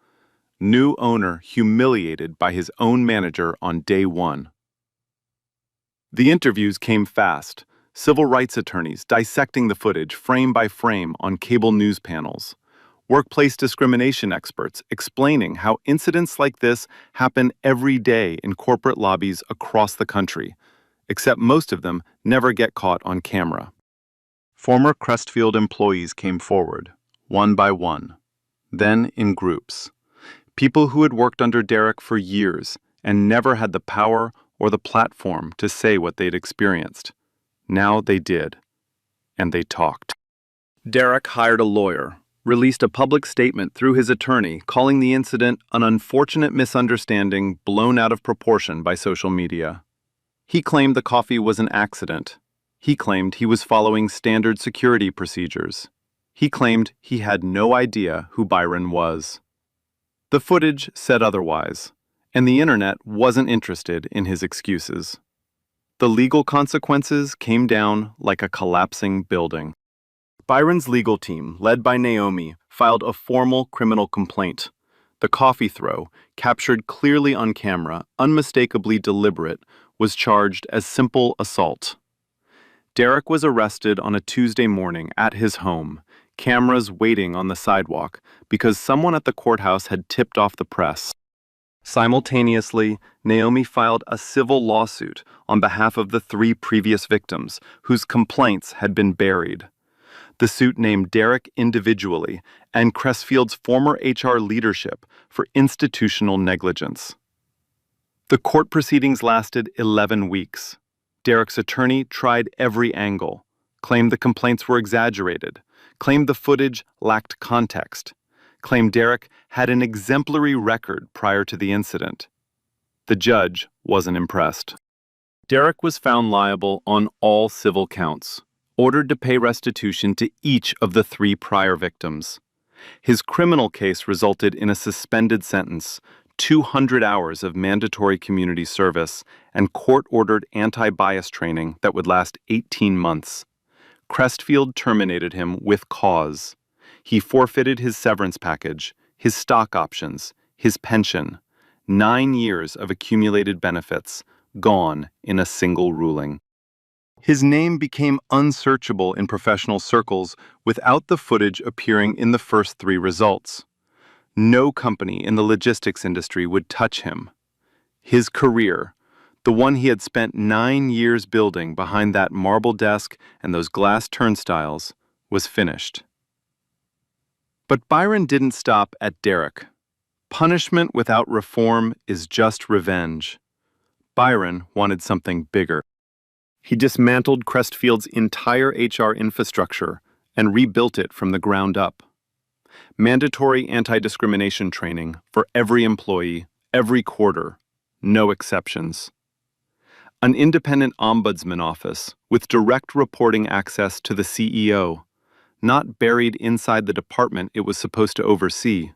B: New owner humiliated by his own manager on day 1. The interviews came fast, civil rights attorneys dissecting the footage frame by frame on cable news panels. Workplace discrimination experts explaining how incidents like this happen every day in corporate lobbies across the country, except most of them never get caught on camera. Former Crestfield employees came forward, one by one, then in groups. People who had worked under Derek for years and never had the power or the platform to say what they'd experienced. Now they did, and they talked. Derek hired a lawyer, released a public statement through his attorney calling the incident an unfortunate misunderstanding blown out of proportion by social media. He claimed the coffee was an accident. He claimed he was following standard security procedures. He claimed he had no idea who Byron was. The footage said otherwise, and the internet wasn't interested in his excuses. The legal consequences came down like a collapsing building. Byron's legal team, led by Naomi, filed a formal criminal complaint. The coffee throw, captured clearly on camera, unmistakably deliberate, was charged as simple assault. Derek was arrested on a Tuesday morning at his home, cameras waiting on the sidewalk, because someone at the courthouse had tipped off the press. Simultaneously, Naomi filed a civil lawsuit on behalf of the 3 previous victims, whose complaints had been buried. The suit named Derek individually and Crestfield's former HR leadership for institutional negligence. The court proceedings lasted 11 weeks. Derek's attorney tried every angle, claimed the complaints were exaggerated, claimed the footage lacked context, claimed Derek had an exemplary record prior to the incident. The judge wasn't impressed. Derek was found liable on all civil counts, ordered to pay restitution to each of the 3 prior victims. His criminal case resulted in a suspended sentence, 200 hours of mandatory community service, and court-ordered anti-bias training that would last 18 months. Crestfield terminated him with cause. He forfeited his severance package, his stock options, his pension. 9 years of accumulated benefits, gone in a single ruling. His name became unsearchable in professional circles without the footage appearing in the first 3 results. No company in the logistics industry would touch him. His career, the one he had spent 9 years building behind that marble desk and those glass turnstiles, was finished. But Byron didn't stop at Derek. Punishment without reform is just revenge. Byron wanted something bigger. He dismantled Crestfield's entire HR infrastructure and rebuilt it from the ground up. Mandatory anti-discrimination training for every employee, every quarter, no exceptions. An independent ombudsman office with direct reporting access to the CEO, not buried inside the department it was supposed to oversee.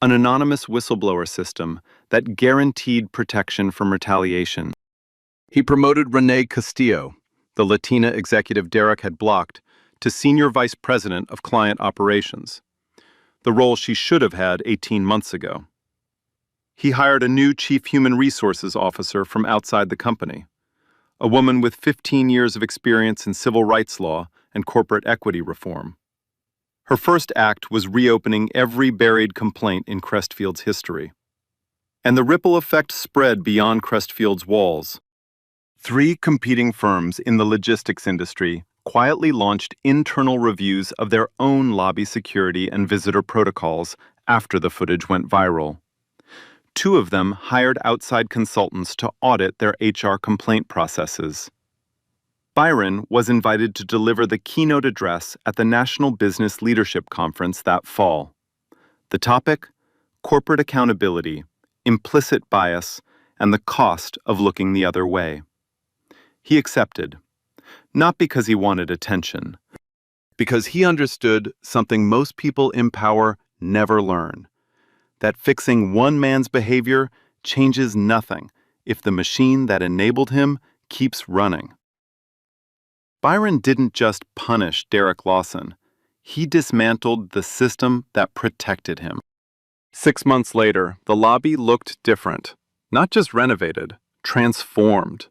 B: An anonymous whistleblower system that guaranteed protection from retaliation. He promoted Renee Castillo, the Latina executive Derek had blocked, to Senior Vice President of Client Operations, the role she should have had 18 months ago. He hired a new Chief Human Resources Officer from outside the company, a woman with 15 years of experience in civil rights law and corporate equity reform. Her first act was reopening every buried complaint in Crestfield's history. And the ripple effect spread beyond Crestfield's walls. 3 competing firms in the logistics industry quietly launched internal reviews of their own lobby security and visitor protocols after the footage went viral. 2 of them hired outside consultants to audit their HR complaint processes. Byron was invited to deliver the keynote address at the National Business Leadership Conference that fall. The topic: corporate accountability, implicit bias, and the cost of looking the other way. He accepted, not because he wanted attention, because he understood something most people in power never learn, that fixing one man's behavior changes nothing if the machine that enabled him keeps running. Byron didn't just punish Derek Lawson. He dismantled the system that protected him. 6 months later, the lobby looked different. Not just renovated, transformed.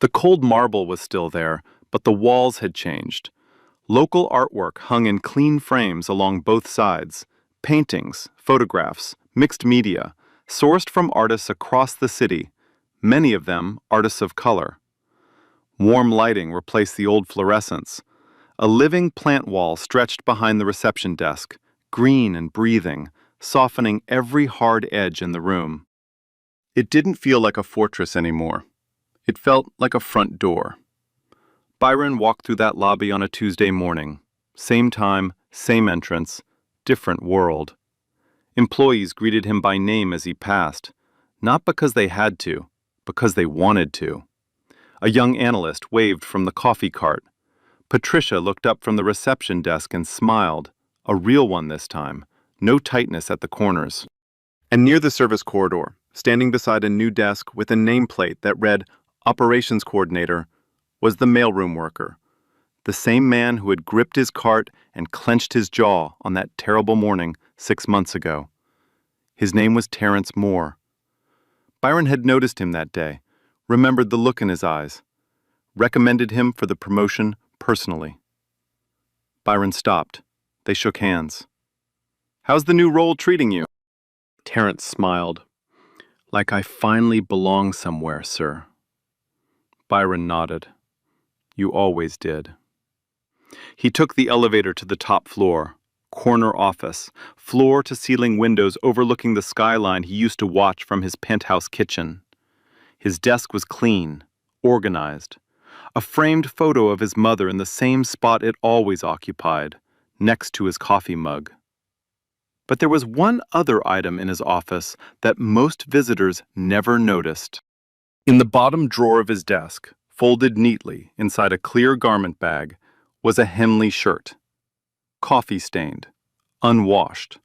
B: The cold marble was still there, but the walls had changed. Local artwork hung in clean frames along both sides. Paintings, photographs, mixed media, sourced from artists across the city, many of them artists of color. Warm lighting replaced the old fluorescents. A living plant wall stretched behind the reception desk, green and breathing, softening every hard edge in the room. It didn't feel like a fortress anymore. It felt like a front door. Byron walked through that lobby on a Tuesday morning. Same time, same entrance, different world. Employees greeted him by name as he passed, not because they had to, because they wanted to. A young analyst waved from the coffee cart. Patricia looked up from the reception desk and smiled, a real one this time, no tightness at the corners. And near the service corridor, standing beside a new desk with a nameplate that read Operations Coordinator, was the mailroom worker, the same man who had gripped his cart and clenched his jaw on that terrible morning 6 months ago. His name was Terrence Moore. Byron had noticed him that day, remembered the look in his eyes, recommended him for the promotion personally. Byron stopped. They shook hands. "How's the new role treating you?" Terrence smiled. "Like I finally belong somewhere, sir." Byron nodded. "You always did." He took the elevator to the top floor, corner office, floor-to-ceiling windows overlooking the skyline he used to watch from his penthouse kitchen. His desk was clean, organized. A framed photo of his mother in the same spot it always occupied, next to his coffee mug. But there was one other item in his office that most visitors never noticed. In the bottom drawer of his desk, folded neatly inside a clear garment bag, was a Henley shirt. Coffee-stained, unwashed,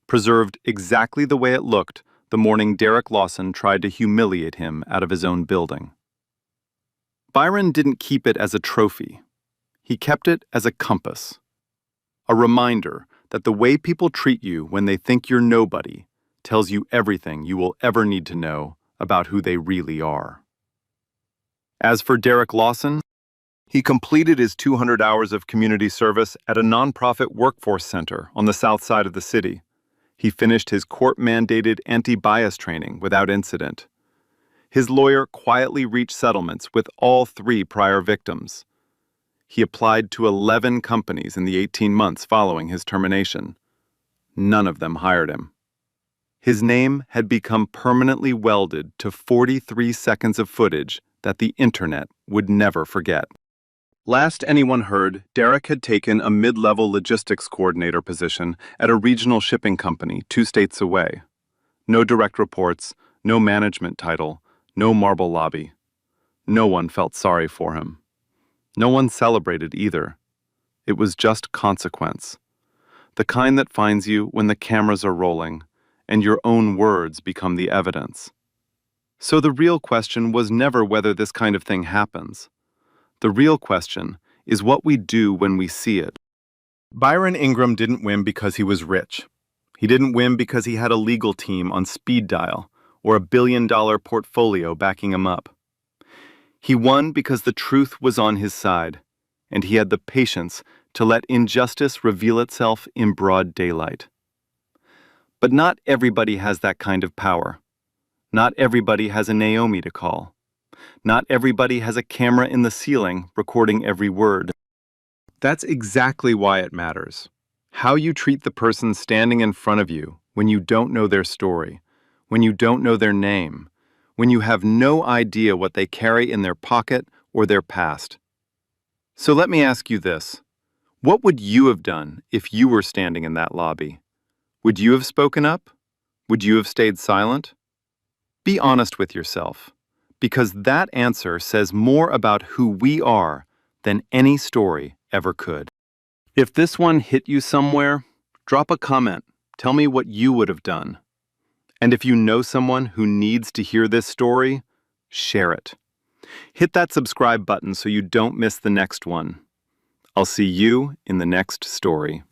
B: preserved exactly the way it looked the morning Derek Lawson tried to humiliate him out of his own building. Byron didn't keep it as a trophy. He kept it as a compass, a reminder that the way people treat you when they think you're nobody tells you everything you will ever need to know about who they really are. As for Derek Lawson, he completed his 200 hours of community service at a nonprofit workforce center on the south side of the city. He finished his court-mandated anti-bias training without incident. His lawyer quietly reached settlements with all 3 prior victims. He applied to 11 companies in the 18 months following his termination. None of them hired him. His name had become permanently welded to 43 seconds of footage that the internet would never forget. Last anyone heard, Derek had taken a mid-level logistics coordinator position at a regional shipping company 2 states away. No direct reports, no management title, no marble lobby. No one felt sorry for him. No one celebrated either. It was just consequence. The kind that finds you when the cameras are rolling, and your own words become the evidence. So the real question was never whether this kind of thing happens. The real question is what we do when we see it. Byron Ingram didn't win because he was rich. He didn't win because he had a legal team on speed dial or a billion-dollar portfolio backing him up. He won because the truth was on his side, and he had the patience to let injustice reveal itself in broad daylight. But not everybody has that kind of power. Not everybody has a Naomi to call. Not everybody has a camera in the ceiling recording every word. That's exactly why it matters. How you treat the person standing in front of you when you don't know their story, when you don't know their name, when you have no idea what they carry in their pocket or their past. So let me ask you this. What would you have done if you were standing in that lobby? Would you have spoken up? Would you have stayed silent? Be honest with yourself, because that answer says more about who we are than any story ever could. If this one hit you somewhere, drop a comment. Tell me what you would have done. And if you know someone who needs to hear this story, share it. Hit that subscribe button so you don't miss the next one. I'll see you in the next story.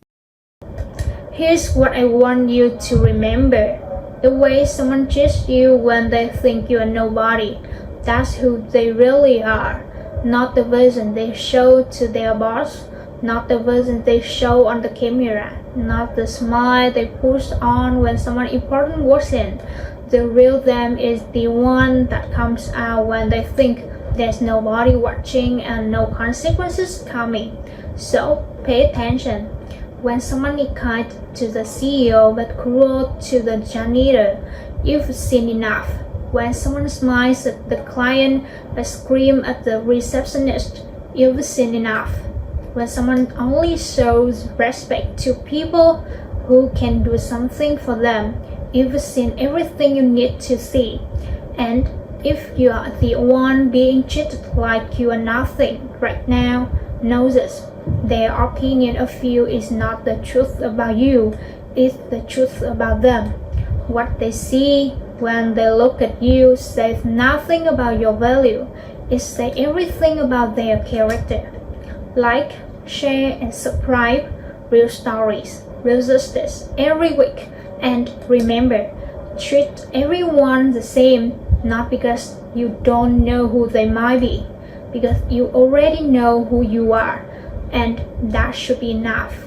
C: Here's what I want you to remember. The way someone treats you when they think you are nobody, that's who they really are. Not the version they show to their boss, not the version they show on the camera, not the smile they push on when someone important walks in. The real them is the one that comes out when they think there's nobody watching and no consequences coming. So pay attention. When someone is kind to the CEO but cruel to the janitor, you've seen enough. When someone smiles at the client but screams at the receptionist, you've seen enough. When someone only shows respect to people who can do something for them, you've seen everything you need to see. And if you are the one being treated like you are nothing right now, know this. Their opinion of you is not the truth about you, it's the truth about them. What they see when they look at you says nothing about your value, it says everything about their character. Like, share, and subscribe real stories, real justice every week. And remember, treat everyone the same, not because you don't know who they might be, because you already know who you are. And that should be enough.